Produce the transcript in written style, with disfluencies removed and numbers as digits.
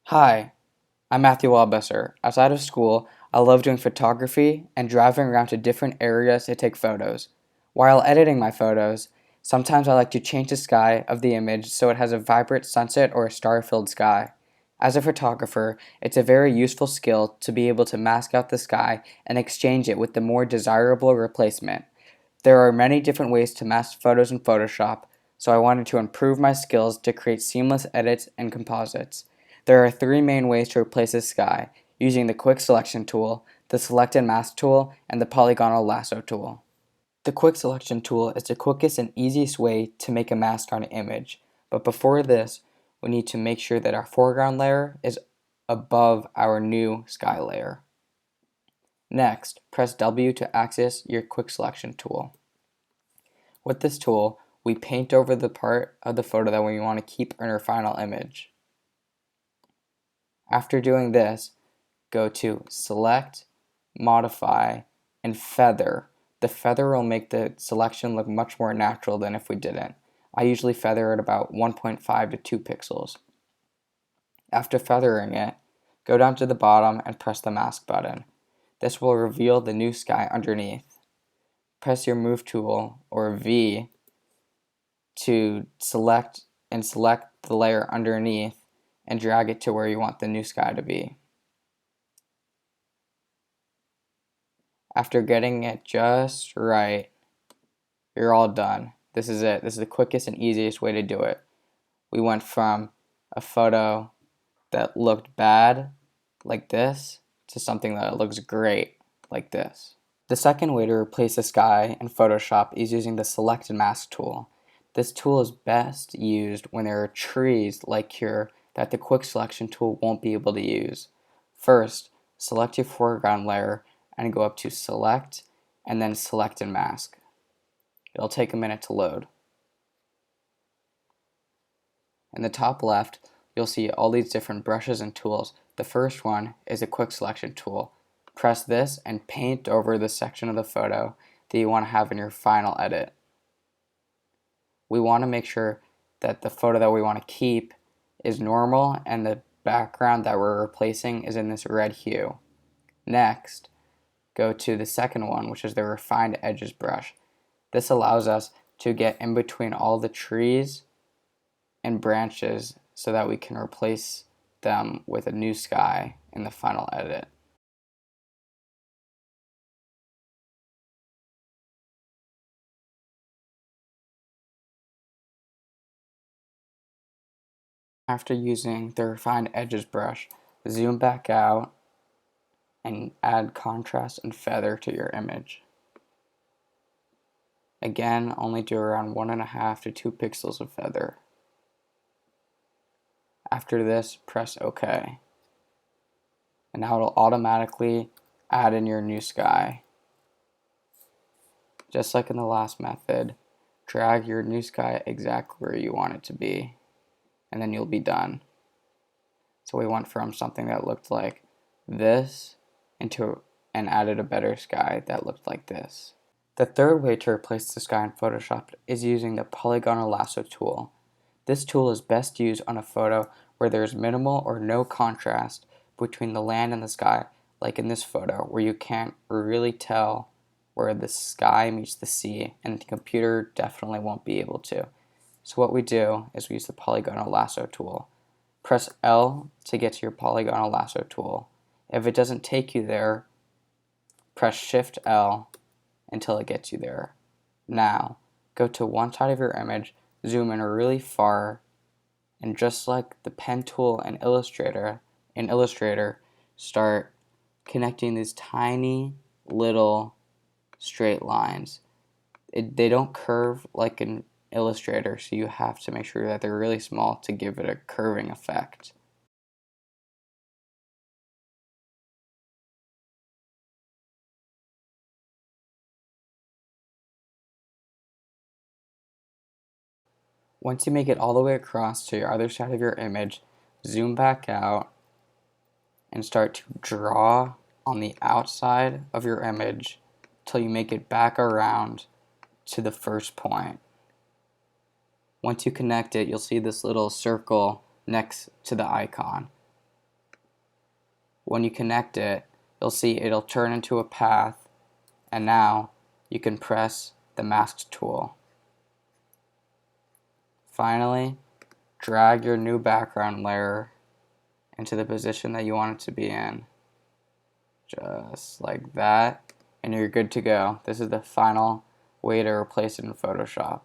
Hi, I'm MatthewW. Outside of school, I love doing photography and driving around to different areas to take photos. While editing my photos, sometimes I like to change the sky of the image so it has a vibrant sunset or a star-filled sky. As a photographer, it's a very useful skill to be able to mask out the sky and exchange it with the more desirable replacement. There are many different ways to mask photos in Photoshop, so I wanted to improve my skills to create seamless edits and composites. There are three main ways to replace the sky, using the Quick Selection tool, the Select and Mask tool, and the Polygonal Lasso tool. The Quick Selection tool is the quickest and easiest way to make a mask on an image, but before this, we need to make sure that our foreground layer is above our new sky layer. Next, press W to access your Quick Selection tool. With this tool, we paint over the part of the photo that we want to keep in our final image. After doing this, go to Select, Modify, and Feather. The feather will make the selection look much more natural than if we didn't. I usually feather at about 1.5 to 2 pixels. After feathering it, go down to the bottom and press the mask button. This will reveal the new sky underneath. Press your Move tool, or V, to select the layer underneath and drag it to where you want the new sky to be. After getting it just right, you're all done. This is it. This is the quickest and easiest way to do it. We went from a photo that looked bad, like this, to something that looks great, like this. The second way to replace the sky in Photoshop is using the Select and Mask tool. This tool is best used when there are trees like here that the Quick Selection tool won't be able to use. First, select your foreground layer and go up to Select and then Select and Mask. It'll take a minute to load. In the top left, you'll see all these different brushes and tools. The first one is a Quick Selection tool. Press this and paint over the section of the photo that you want to have in your final edit. We want to make sure that the photo that we want to keep is normal and the background that we're replacing is in this red hue. Next, go to the second one, which is the Refined Edges brush. This allows us to get in between all the trees and branches so that we can replace them with a new sky in the final edit. After using the Refined Edges brush, zoom back out and add contrast and feather to your image. Again, only do around 1.5 to 2 pixels of feather. After this, press OK. And now it'll automatically add in your new sky. Just like in the last method, drag your new sky exactly where you want it to be, and then you'll be done. So we went from something that looked like this and added a better sky that looked like this. The third way to replace the sky in Photoshop is using the Polygonal Lasso tool. This tool is best used on a photo where there is minimal or no contrast between the land and the sky, like in this photo where you can't really tell where the sky meets the sea, and the computer definitely won't be able to. So what we do is we use the Polygonal Lasso tool. Press L to get to your Polygonal Lasso tool. If it doesn't take you there, press Shift L until it gets you there. Now, go to one side of your image, zoom in really far, and just like the pen tool in Illustrator, start connecting these tiny little straight lines. They don't curve like in Illustrator, so you have to make sure that they're really small to give it a curving effect. Once you make it all the way across to your other side of your image, zoom back out and start to draw on the outside of your image till you make it back around to the first point. Once you connect it, you'll see this little circle next to the icon. When you connect it, you'll see it'll turn into a path, and now you can press the mask tool. Finally, drag your new background layer into the position that you want it to be in. Just like that, and you're good to go. This is the final way to replace it in Photoshop.